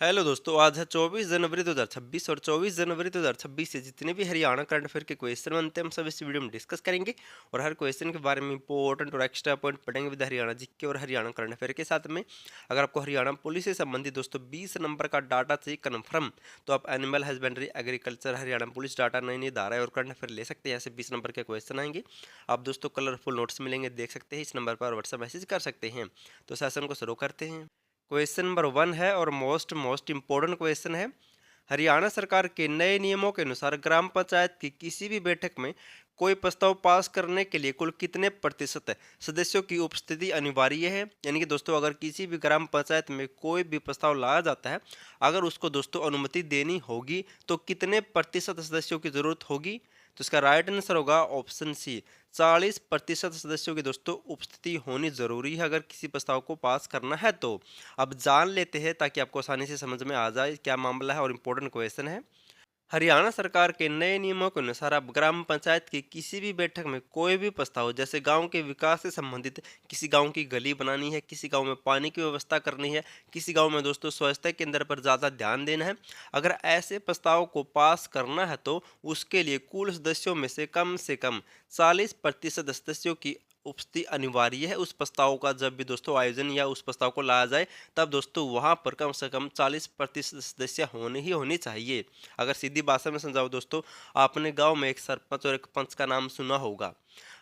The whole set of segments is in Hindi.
हेलो दोस्तों, आज है 24 जनवरी 2026 और 24 जनवरी 2026 से जितने भी हरियाणा करंट अफेयर के क्वेश्चन बनते हैं हम सब इस वीडियो में डिस्कस करेंगे। और हर क्वेश्चन के बारे में इंपॉर्टेंट और एक्स्ट्रा पॉइंट पढ़ेंगे विद हरियाणा जीके और हरियाणा करंट अफेयर के साथ में। अगर आपको हरियाणा पुलिस से संबंधित दोस्तों 20 नंबर का डाटा चाहिए कन्फर्म, तो आप animal husbandry agriculture Haryana police data नई नई धारा और करंट अफेयर ले सकते हैं। यहाँ से 20 नंबर के क्वेश्चन आएंगे। आप दोस्तों कलरफुल नोट्स मिलेंगे, देख सकते हैं। इस नंबर पर व्हाट्सएप मैसेज कर सकते हैं। तो सेशन को शुरू करते हैं। क्वेश्चन नंबर 1 है और मोस्ट इम्पोर्टेंट क्वेश्चन है। हरियाणा सरकार के नए नियमों के अनुसार ग्राम पंचायत की किसी भी बैठक में कोई प्रस्ताव पास करने के लिए कुल कितने प्रतिशत सदस्यों की उपस्थिति अनिवार्य है। यानी कि दोस्तों अगर किसी भी ग्राम पंचायत में कोई भी प्रस्ताव लाया जाता है, अगर उसको दोस्तों अनुमति देनी होगी तो कितने प्रतिशत सदस्यों की जरूरत होगी। तो इसका राइट आंसर होगा ऑप्शन सी, 40% सदस्यों की दोस्तों उपस्थिति होनी जरूरी है अगर किसी प्रस्ताव को पास करना है तो। अब जान लेते हैं ताकि आपको आसानी से समझ में आ जाए क्या मामला है और इम्पोर्टेंट क्वेश्चन है। हरियाणा सरकार के नए नियमों के अनुसार अब ग्राम पंचायत की किसी भी बैठक में कोई भी प्रस्ताव, जैसे गांव के विकास से संबंधित, किसी गांव की गली बनानी है, किसी गांव में पानी की व्यवस्था करनी है, किसी गांव में दोस्तों स्वच्छता केंद्र पर ज़्यादा ध्यान देना है, अगर ऐसे प्रस्ताव को पास करना है तो उसके लिए कुल सदस्यों में से कम 40% सदस्यों की उपस्थिति अनिवार्य है। उस प्रस्ताव का जब भी दोस्तों आयोजन या उस प्रस्ताव को लाया जाए, तब दोस्तों वहां पर कम से कम 40% सदस्य होनी चाहिए। अगर सीधी भाषा में समझाओ दोस्तों, आपने गांव में एक सरपंच और एक पंच का नाम सुना होगा।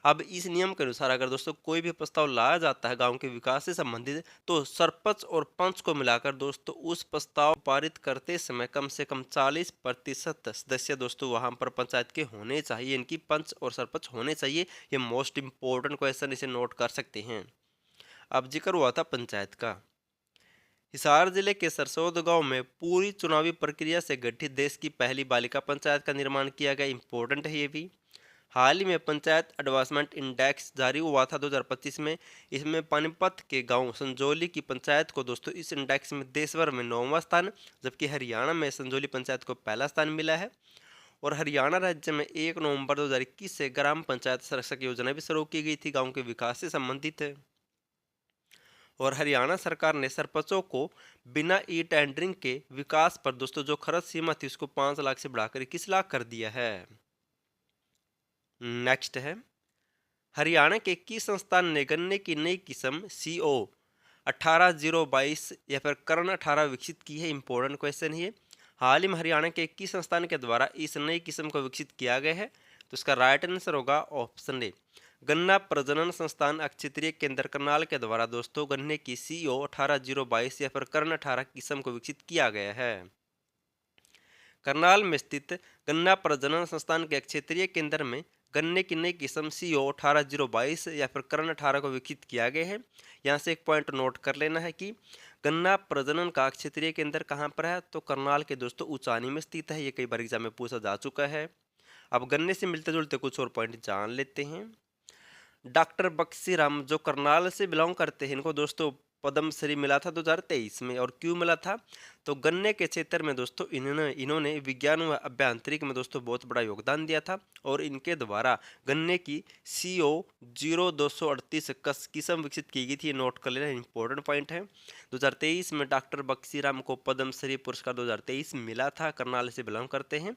अब इस नियम के अनुसार अगर दोस्तों कोई भी प्रस्ताव लाया जाता है गांव के विकास से संबंधित, तो सरपंच और पंच को मिलाकर दोस्तों उस प्रस्ताव पारित करते समय कम से कम 40% सदस्य दोस्तों वहां पर पंचायत के होने चाहिए। इनकी पंच और सरपंच होने चाहिए। ये मोस्ट इंपॉर्टेंट क्वेश्चन, इसे नोट कर सकते हैं। अब जिक्र हुआ था पंचायत का। हिसार जिले के सरसोद गांव में पूरी चुनावी प्रक्रिया से गठित देश की पहली बालिका पंचायत का निर्माण किया गया। इंपॉर्टेंट है ये भी। हाल ही में पंचायत एडवांसमेंट इंडेक्स जारी हुआ था 2025 में। इसमें पानीपत के गांव संजौली की पंचायत को दोस्तों इस इंडेक्स में देश भर में 9वां स्थान, जबकि हरियाणा में संजौली पंचायत को पहला स्थान मिला है। और हरियाणा राज्य में 1 नवंबर 2021 से ग्राम पंचायत संरक्षक योजना भी शुरू की गई थी गाँव के विकास से संबंधित है। और हरियाणा सरकार ने सरपंचों को बिना ई टेंडरिंग के विकास पर दोस्तों जो खर्च सीमा थी उसको 5 लाख से बढ़ाकर 21 लाख कर दिया है। नेक्स्ट है, हरियाणा के किस संस्थान ने गन्ने की नई किस्म CO 18022 या फिर कर्ण 18 विकसित की है। इंपॉर्टेंट क्वेश्चन है ये। हाल ही में हरियाणा के किस संस्थान के द्वारा इस नई किस्म को विकसित किया गया है। तो इसका राइट आंसर होगा ऑप्शन ए, गन्ना प्रजनन संस्थान क्षेत्रीय केंद्र करनाल के द्वारा दोस्तों गन्ने की CO 18022 या फिर कर्ण 18 किस्म को विकसित किया गया है। करनाल में स्थित गन्ना प्रजनन संस्थान के क्षेत्रीय केंद्र में गन्ने की नई किस्म CO 18022 या फिर कर्ण 18 को विकसित किया गया है। यहाँ से एक पॉइंट नोट कर लेना है कि गन्ना प्रजनन का क्षेत्रीय केंद्र कहाँ पर है, तो करनाल के दोस्तों उचानी में स्थित है। ये कई बार एग्जाम में पूछा जा चुका है। अब गन्ने से मिलते जुलते कुछ और पॉइंट जान लेते हैं। डॉक्टर बक्सीराम जो करनाल से बिलोंग करते हैं, इनको दोस्तों पद्मश्री मिला था 2023 में। और क्यों मिला था, तो गन्ने के क्षेत्र में दोस्तों इन्होंने विज्ञान व अभियांत्रिकी में दोस्तों बहुत बड़ा योगदान दिया था। और इनके द्वारा गन्ने की CO 0238 किस्म विकसित की गई थी। नोट कर लेना, इंपॉर्टेंट पॉइंट है। 2023 में डॉक्टर बक्सीराम को पद्मश्री पुरस्कार 2023 मिला था, करनाल से बिलोंग करते हैं।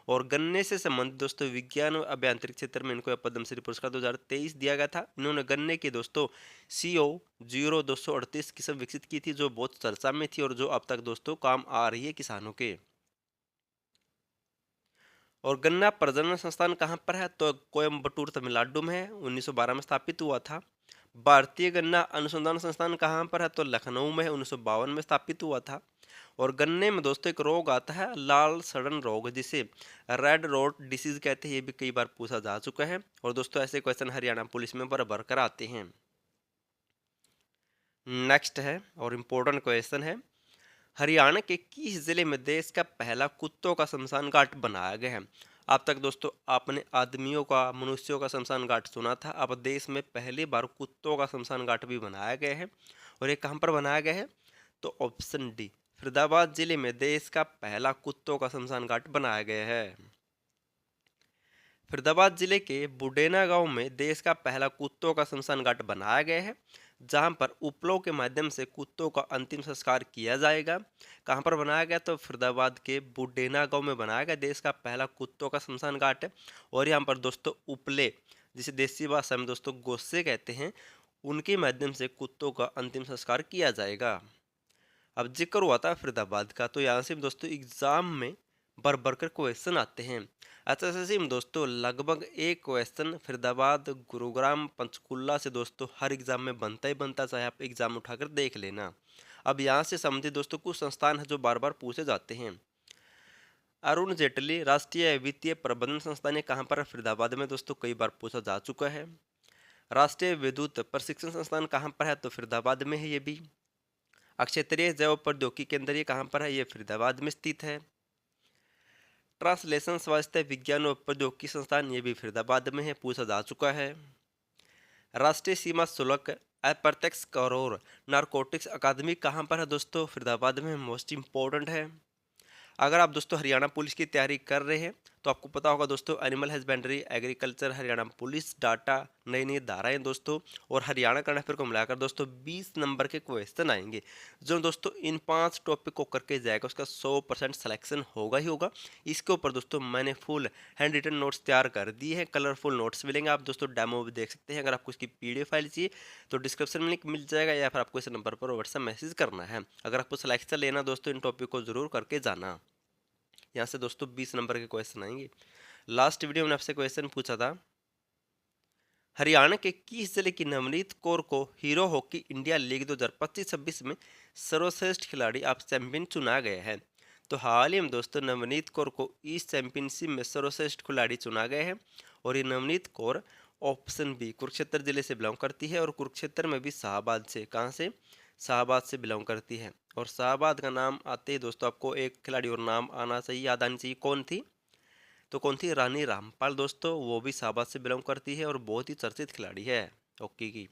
और गन्ने से संबंधित दोस्तों विज्ञान और अभियांत्रिक क्षेत्र में इनको पद्मश्री पुरस्कार 2023 दिया गया था। इन्होंने गन्ने की दोस्तों CO 0238 किस्म विकसित की थी, जो बहुत चर्चा में थी और जो अब तक दोस्तों काम आ रही है किसानों के। और गन्ना प्रजनन संस्थान कहाँ पर है, तो कोयम्बटूर तमिलनाडु में है, 1912 में स्थापित हुआ था। भारतीय गन्ना अनुसंधान संस्थान कहाँ पर है, तो लखनऊ में है, 1952 में स्थापित हुआ था। और गन्ने में दोस्तों एक रोग आता है लाल सड़न रोग, जिसे रेड रोट डिसीज कहते हैं। ये भी कई बार पूछा जा चुका है। और दोस्तों ऐसे क्वेश्चन हरियाणा पुलिस में भर कर आते हैं। नेक्स्ट है और इम्पोर्टेंट क्वेश्चन है, हरियाणा के किस जिले में देश का पहला कुत्तों का शमशान घाट बनाया गया है। अब तक दोस्तों आपने आदमियों का, मनुष्यों का शमशान घाट सुना था। अब देश में पहली बार कुत्तों का शमशान घाट भी बनाया गया है। और ये कहाँ पर बनाया गया है, तो ऑप्शन डी, फरीदाबाद जिले में देश का पहला कुत्तों का शमशान घाट बनाया गया है। फरीदाबाद जिले के बुडेना गांव में देश का पहला कुत्तों का शमशान घाट बनाया गया है। जहां पर उपलों के माध्यम से कुत्तों का अंतिम संस्कार किया जाएगा। कहां पर बनाया गया? तो फरीदाबाद के बुडेना गांव में बनाया गया देश का पहला कुत्तों का शमशान घाट है। और यहाँ पर दोस्तों उपले, जिसे देसी भाषा में दोस्तों गोसे कहते हैं, उनके माध्यम से कुत्तों का अंतिम संस्कार किया जाएगा। अब जिक्र हुआ था फरीदाबाद का, तो यहाँ से दोस्तों एग्जाम में भर भर कर क्वेश्चन आते हैं। अच्छा ऐसे में दोस्तों लगभग एक क्वेश्चन फरीदाबाद, गुरुग्राम, पंचकुला से दोस्तों हर एग्जाम में बनता ही बनता, चाहे आप एग्जाम उठाकर देख लेना। अब यहाँ से समझिए दोस्तों कुछ संस्थान है जो बार बार पूछे जाते हैं। अरुण जेटली राष्ट्रीय वित्तीय प्रबंधन संस्थान, ये कहाँ पर है? फरीदाबाद में दोस्तों, कई बार पूछा जा चुका है। राष्ट्रीय विद्युत प्रशिक्षण संस्थान कहाँ पर है? तो फरीदाबाद में है ये भी। क्षेत्रीय जैव प्रौद्योगिकी केंद्र, ये कहाँ पर है? ये फरीदाबाद में स्थित है। ट्रांसलेशन स्वास्थ्य विज्ञान और प्रौद्योगिकी संस्थान, ये भी फरीदाबाद में है, पूछा जा चुका है। राष्ट्रीय सीमा शुल्क अप्रत्यक्ष कर और नारकोटिक्स अकादमी कहाँ पर है? दोस्तों फरीदाबाद में, मोस्ट इंपॉर्टेंट है। अगर आप दोस्तों हरियाणा पुलिस की तैयारी कर रहे हैं तो आपको पता होगा दोस्तों animal husbandry, agriculture, Haryana police, data, नई नई धाराएं दोस्तों और हरियाणा करंट अफेयर को मिलाकर दोस्तों 20 नंबर के क्वेश्चन आएंगे, जो दोस्तों इन 5 टॉपिक को करके जाएगा उसका 100% सिलेक्शन होगा ही होगा। इसके ऊपर दोस्तों मैंने फुल हैंड रिटन नोट्स तैयार कर दिए हैं, कलरफुल नोट्स मिलेंगे, आप दोस्तों डेमो भी देख सकते हैं। अगर आपको इसकी PDF फाइल चाहिए तो डिस्क्रिप्शन में लिंक मिल जाएगा, या फिर आपको इस नंबर पर व्हाट्सएप मैसेज करना है। अगर आपको सिलेक्शन लेना दोस्तों इन टॉपिक को जरूर करके जाना। यहाँ से दोस्तों 20 नंबर के क्वेश्चन आएंगे। लास्ट वीडियो में आपसे क्वेश्चन पूछा था, हरियाणा के किस जिले की नवनीत कौर को हीरो हॉकी इंडिया लीग 2025-26 में सर्वश्रेष्ठ खिलाड़ी ऑफ चैंपियन चुना गया है? तो हाल ही में दोस्तों नवनीत कौर को इस चैंपियनशिप में सर्वश्रेष्ठ खिलाड़ी चुना गया है। और ये नवनीत कौर ऑप्शन बी कुरुक्षेत्र जिले से बिलोंग करती है, और कुरुक्षेत्र में भी शाहबाद से, कहाँ से? शाहबाद से बिलोंग करती है। और शाहबाद का नाम आते ही दोस्तों आपको एक खिलाड़ी और नाम आना चाहिए, याद आनी चाहिए, कौन थी? तो कौन थी? रानी रामपाल दोस्तों, वो भी शाहबाद से बिलोंग करती है और बहुत ही चर्चित खिलाड़ी है हॉकी की।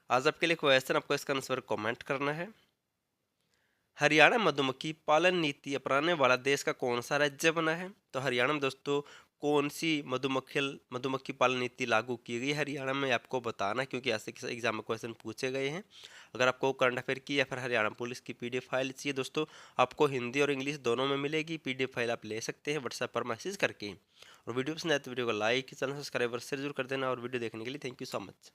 आज आपके लिए क्वेश्चन, आपको इसका आंसर कमेंट करना है। हरियाणा मधुमक्खी पालन नीति अपनाने वाला देश का कौन सा राज्य बना है? तो हरियाणा में दोस्तों कौन सी मधुमक्खी पालन नीति लागू की गई हरियाणा में, आपको बताना, क्योंकि ऐसे एग्जाम में क्वेश्चन पूछे गए हैं। अगर आपको करंट अफेयर की या फिर हरियाणा पुलिस की PDF फाइल चाहिए दोस्तों, आपको हिंदी और इंग्लिश दोनों में मिलेगी। PDF फाइल आप ले सकते हैं व्हाट्सएप पर मैसेज करके। और वीडियो पसंद आए तो वीडियो को लाइक, चैनल सब्सक्राइब और शेयर जरूर कर देना। और वीडियो देखने के लिए थैंक यू सो मच।